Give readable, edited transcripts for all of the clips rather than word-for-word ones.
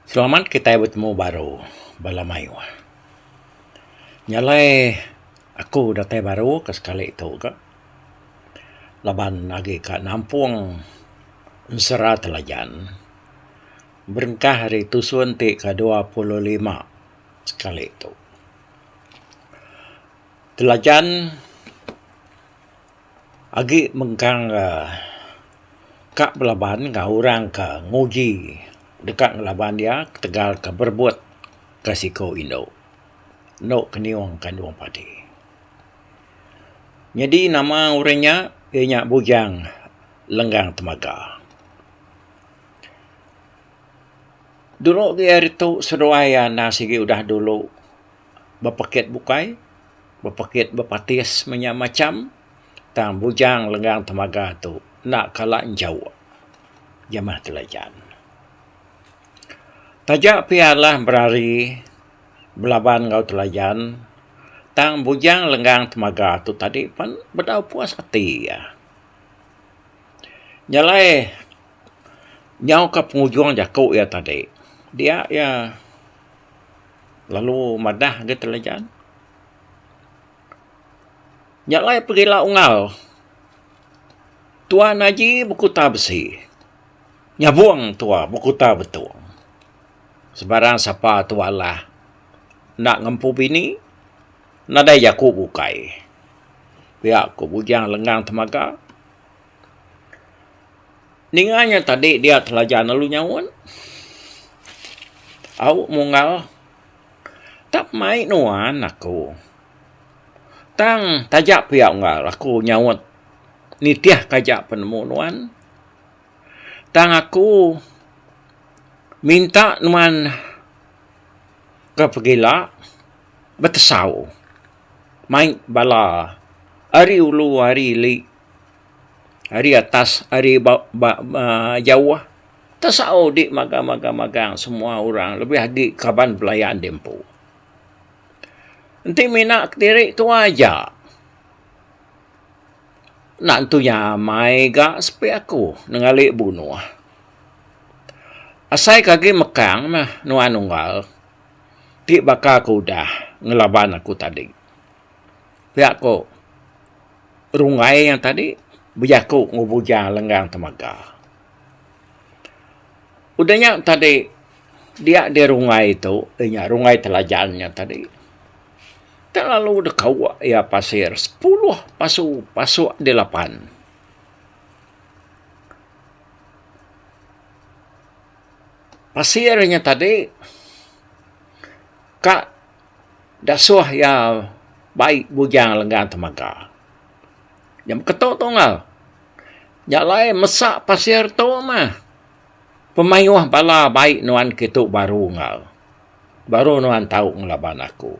Selamat kita bertemu baru balamayo. Nyalai aku datai baru ke sekali itu ke. Laban lagi ke nampung unsera telajan. Berengkah hari tusuan ti ke 25 sekali itu. Telajan agi mengkang kak belaban ka orang ka nguji dekat ngelaban dia tegal ke berbuat kasiko Indo. No keniwang kanduang padi. Jadi nama orangnya ianya Bujang Lenggang Temaga. Dulu dia itu seruaya nasigi udah dulu bapakit bukai, bapakit bapatis macam tang Bujang Lenggang Temaga tu nak kalah jauh jamah telajan. Tajak pialah berari belaban kau telajan tang Bujang Lenggang Temaga tu tadi pun berdau puas hati ya. Nyalai nyau ke penghujung jaku ya tadi. Dia ya lalu madah ke telajan. Nyalai pergilah ungal. Tuan Haji berkuta besi. Nyabuang tua berkuta betul. Sebarang siapa tua lah nak ngempu bini, nadai jaku bukai. Pihak ku Bujang Lenggang Temaga. Ninganya tadi dia telajan lalu nyawon. Au mungal. Tak mai nuan aku. Tang tajak pihak ungal aku nyawon. Nitiah kajak penemu nuan. Tang aku minta nuan ke pegila betesau. Main bala hari ulu hari li. Hari atas hari jauh. Tesau di magang semua orang lebih lagi kaban belayan dempo. Nanti minak diri tu aja. Nak tunya mai gak sepi aku nengalik bunuh. Asai kaki mekang mah nuan unggal. Ti baka aku dah ngelaban aku tadi. Pihak ko rungai yang tadi berjaku ngubujang Lenggang Temaga. Udahnya tadi dia di rungai itu, rungai telajannya tadi. Terlalu dekat ya pasir 10 pasuk 8. Pasirnya tadi kak dasuh ya baik Bujang Lenggang Temaga. Yang ketok tu ngal. Nyalai mesak pasir tu mah. Pemayuh bala baik nuan kitu baru ngal. Baru nuan tahu ngelaban aku.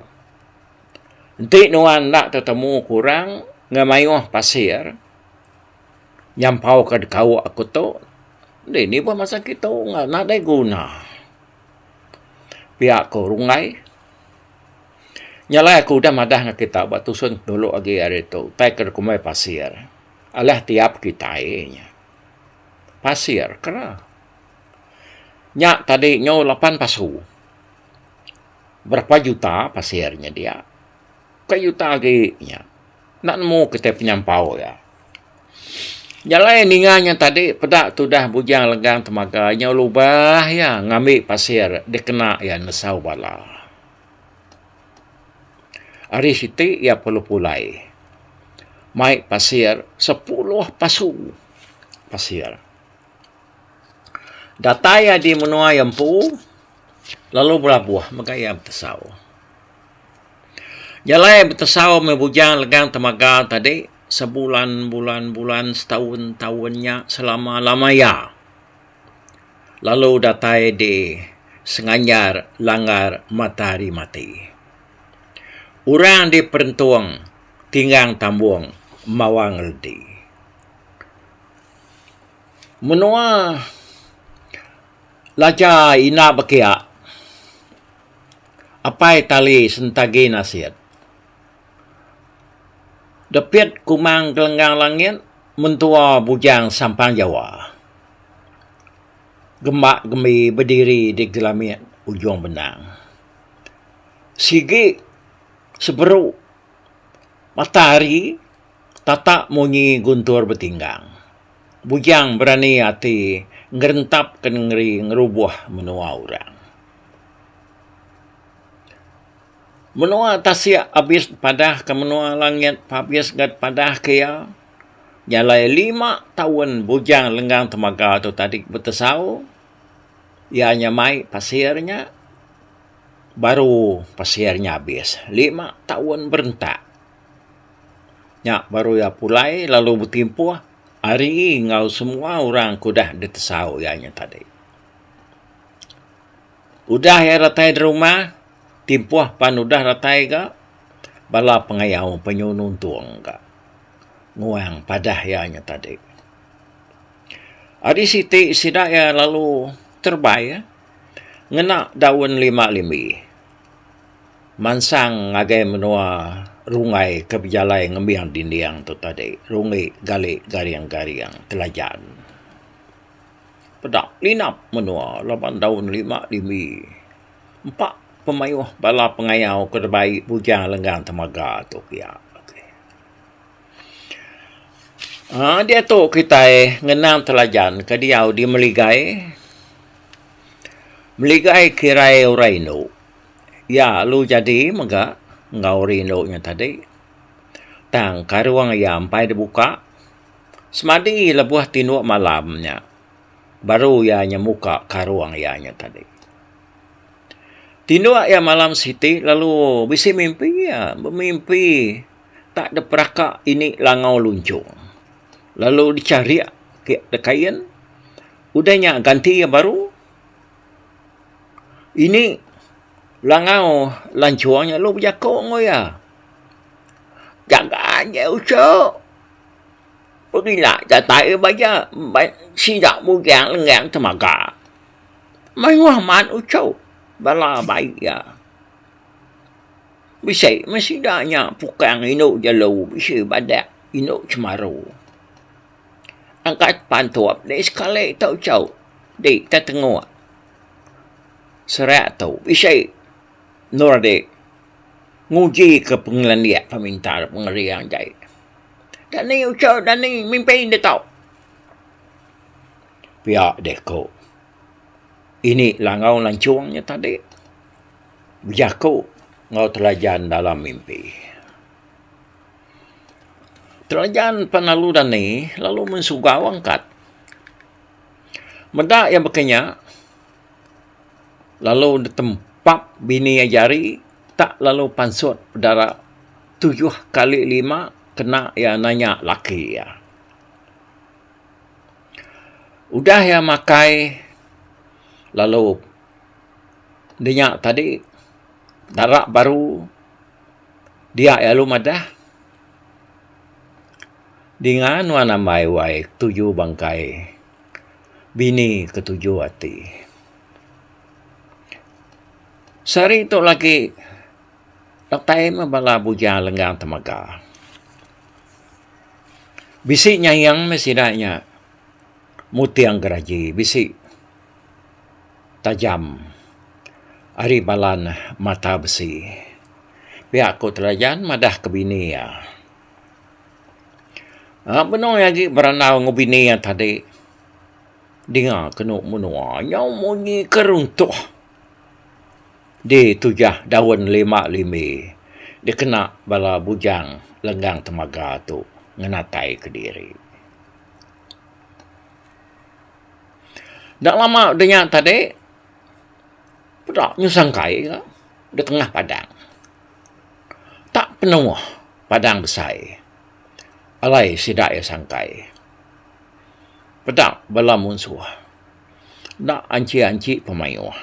Nanti nuan nak ketemu kurang ngamayuh pasir. Nyampau ke kau aku tu. Ini pun masa kita ngal nak ada guna. Pihak ko rungai. Nyalai aku dah madah dengan kita batusun dulu lagi hari itu. Taikir kumai pasir. Alah tiap kita nya. Pasir kena. Nyak tadi nyaw 8 pasu. Berapa juta pasirnya dia. Ke juta lagi nya. Nak nemu kita penyampau ya. Nyalai ninganya tadi pedak tu dah Bujang Lenggang Temaga nyaw lubah ya ngambil pasir dikena ya nesau bala. Hari siti ya perlu pulai. Mai pasir 10 pasu pasir. Dataya di menua yampu lalu berlabuh magaya betesau. Jalai betesau me Bujang Lenggang Temaga tadi sebulan setahun-tahunnya selama-lamanya. Lalu datai di Senganyar Langgar Matahari Mati. Urang di Perentuang Tinggang Tambuang Mawang Ledi. Menua laja ina bakia. Apai tali sentagi nasihat. Dapiat kumang gelenggang langit mentua Bujang Sampang Jawa. gemak gemi berdiri di gelamit ujung benang. Sigi seberuk matahari tatak munyi guntur bertinggang. Bujang berani hati ngerentap ke ngeri ngerubuh menua orang. Menua tasya habis padah ke menua langit habis gat padah kaya. Nyalai 5 tahun bujang lenggang temaga tu tadi bertesau. Ianya mai pasirnya. Baru pasirnya habis. 5 tahun berentak. Nyak baru ya pulai lalu bertimpuh. Hari ngau semua orang kudah ditesau ianya tadi. Udah ya ratai di rumah. Timpuh pan udah ratai ga. Bala pengayau penyununtung ga. Nguang padah ianya tadi. Adi siti sidak ya lalu terbai. Ngena daun 5 limi. Mansang ngagai menua rungai kebijalai ngembiang dindiang tu tadi. Rungai galik gariang-gariang telajan. Pedak linap menua 8 daun 5 limi. 4 pemayuh bala pengayau kedebai bujang lenggang temaga tu kia. Dia tu kita ngenang telajan ke diau di meligai. Meligai kirai uraino. Ya, lu jadi mega ngau rino nya tadi. Tang karuang ya ampai dibuka. Semadi lebuah tinuk malamnya. Baru ya nyemuka karuang ya nya tadi. Tinuk ya malam siti lalu bisi mimpi ya. Bermimpi tak ada perakak ini langau luncung. Lalu dicari ke dekayan. Udahnya ganti yang baru. Ini langau lancuangnya lu berjakong ya. Jaganya usuk. Pergilah jatai baja sidak bugang lenggang temaga. Mayuah man usuk. Bala baik ya. Bisa masih danya pukang inuk jalau. Bisa badak inuk cemaru. Angkat pantuap. Di sekali tau cau. Di tatengua. Serat tau. Bisa. Nur di. Nguji ke pengadilan dia. Peminta pengerian jai. Dan ni ucau. Dan ni mimpi dia tau. Pihak deko. Ini langau lancuangnya tadi. Berjaku. Ngau telajan dalam mimpi. Telajan penaludan ni lalu mensugau angkat. Medak yang berkenyak. Lalu ditempap bini ajari. Tak lalu pansut pedara 7 kali 5 kena ya nanya laki ya. Udah ya makai. Lalu dinyak tadi darak baru dia ya lu madah. Dengan wana mai wai 7 bangkai. Bini ke-7 hati. Sari itu lagi latai mabala bujang lenggang temaga. Bisik nyayang mesidaknya mutiang geraji. Bisik tajam. Ari balan mata besi. Pihak ko telajan madah ke bini ya. Benar lagi beranau ngubini yang tadi. Dengar kena menua. Nyau munyi keruntuh. Di 7 daun 5 limi. Dia kena bala bujang lenggang temaga tu. Ngenatai ke diri. Tak lama dengar tadi. Pedak nyusangkai ke. Di tengah padang. Tak penuh padang besar. Alai sidak ya sangkai. Pedak bala munsuh. Nak anci-anci pemayuh.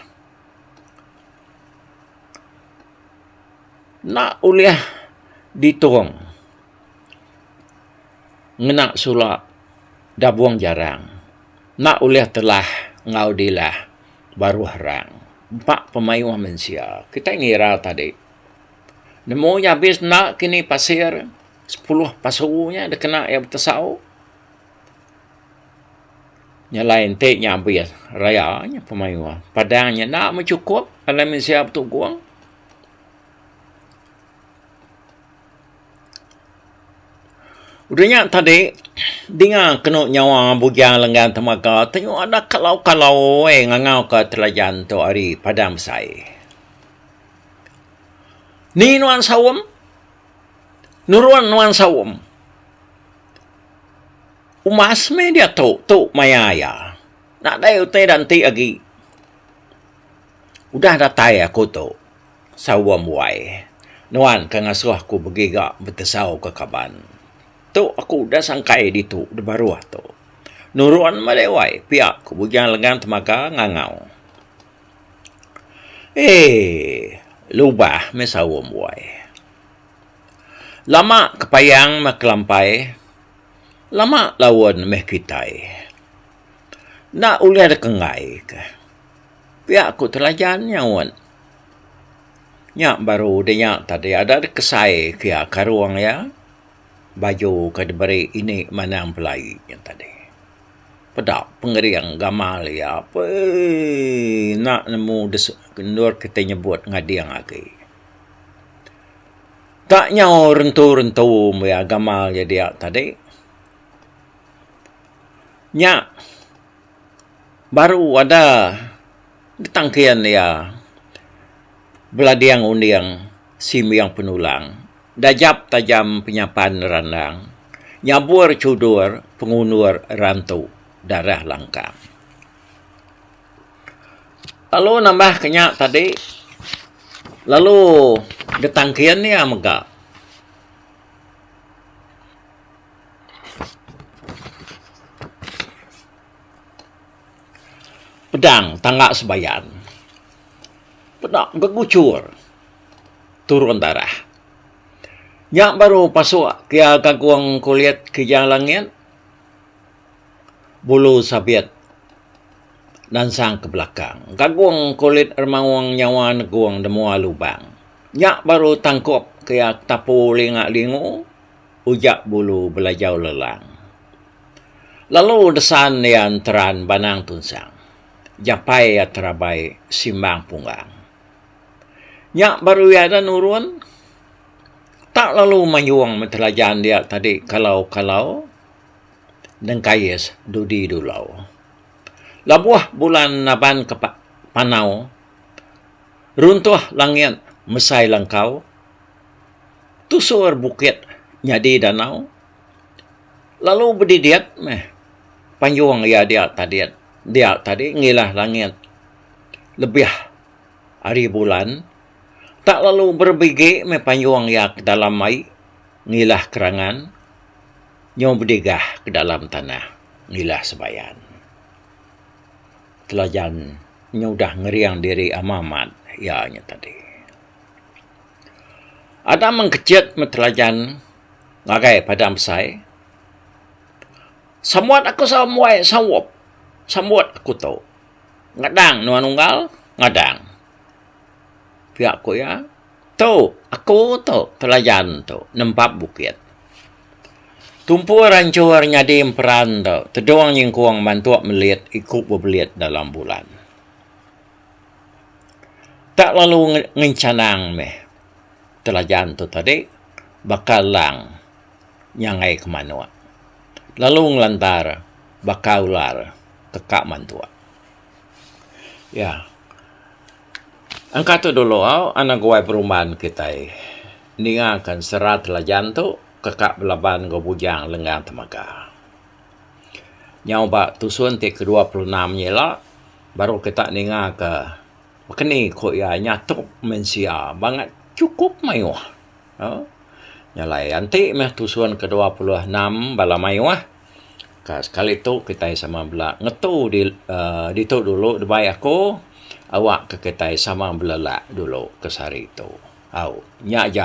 Nak uliah diturung. Ngenak sulak dabuang jarang. Nak uliah telah ngau dilah baru harang. 4 pemayuh mensia. Kita ngira tadi. Nemu habis nak kini pasir 10 pasurunya dia kena yang bertesau. Nyalain te nya bias raya nya pemain padangnya nak mencukup alamin siap tu guang. Udahnya tadi dengan kena nyawa bugiang lenggan temaga tengok ada kalau ngangau ke telajan tu hari padang sai. Ni nuan sawam nuruan nuan sawam. Umas me dia tu mayaya. Nak dai utai dan ti agi. Udah datai aku tu sawam wai. Nuan kangasuh aku begiga betesau ke kaban. Tu aku dah sangkai di tu de baruah tu. Nuruan malewai pihak ku bugiang lengan temaga ngangau. Lubah me sawam wai. Lama kepayang maklampai. Lama lawan meh kitai. Nak ulah ada kengai ke. Pihak ku telajan nyawan. Nyak baru dia tadi ada kesai kia karuang ya. Baju ke diberi ini manang pelai yang tadi. Pedak pengeriang gamal ya. Apa nak nemu nur kita nyebut ngadiang lagi. Tak nyau rentu-rentu ya gamal ya dia tadi. Nyak baru ada ditangkian ya beladiang undiang simiang penulang. Dajap tajam penyapan randang. Nyabur cudur pengunur rantu darah langkang. Lalu nambah kenyak tadi. Lalu ditangkian ni amega. Pedang tanggak sebayan. Pedang gegucur. Turun darah. Nyak baru pasuk kia kaguang kuliat kijang langit. Bulu sabiat nansang ke belakang. Kaguang kulit ermawang nyawa neguang demua lubang. Nyak baru tangkop kia tapu lingak lingu. Ujak bulu belajau lelang. Lalu desan yang teran banang tunsang. Japai ya terabai simbang punggang. Nyak baru ada nurun. Tak lalu mayuang mentelajan dia tadi kalau dan kayes dudi dulau. Labuah bulan naban ke panau. Runtuh langit mesai langkau. Tusur bukit nyadi danau. Lalu berdidiat panjuang ya dia tadi ngilah langit lebih hari bulan. Tak lalu berbigi panjuang ya ke dalam mai, ngilah kerangan, nyom berdigah ke dalam tanah, ngilah sebayan. Telajan nyudah ngeriang diri amamat, ya nya tadi. Ada mengkecit metelajan, ngagai padam sai. Samuat aku samuai sawop, samuat aku tu. Ngadang nuan unggal, ngadang. Pihak ko ya. Tu, aku tu, telajan tu, nempap bukit. Tumpu rancur nyadi peran tu, terdoang yang kuang mantuak melihat ikut berbeliat dalam bulan. Tak lalu ngencanang telajan tu tadi, bakal lang nyangai ke manua. Lalu ngelantar, bakal ular tekak mantuak. Ya. Angkat tu dulu, anak gawai perumahan kita. Ninga akan serat telajan tu, kekak belaban bujang lenggang temaga. Nyau bak tusun ti ke-26 nyela, baru kita ninga ke makni ko ya nyatuk mensia banget cukup mayuah. Nyalai anti tusun ke-26 bala mayuah. Sekali tu kita sama bela ngetu di tu dulu debai aku. Awak ke kita sama belelak dulu ke sari itu. Nyak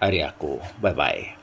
hari aku. Bye-bye.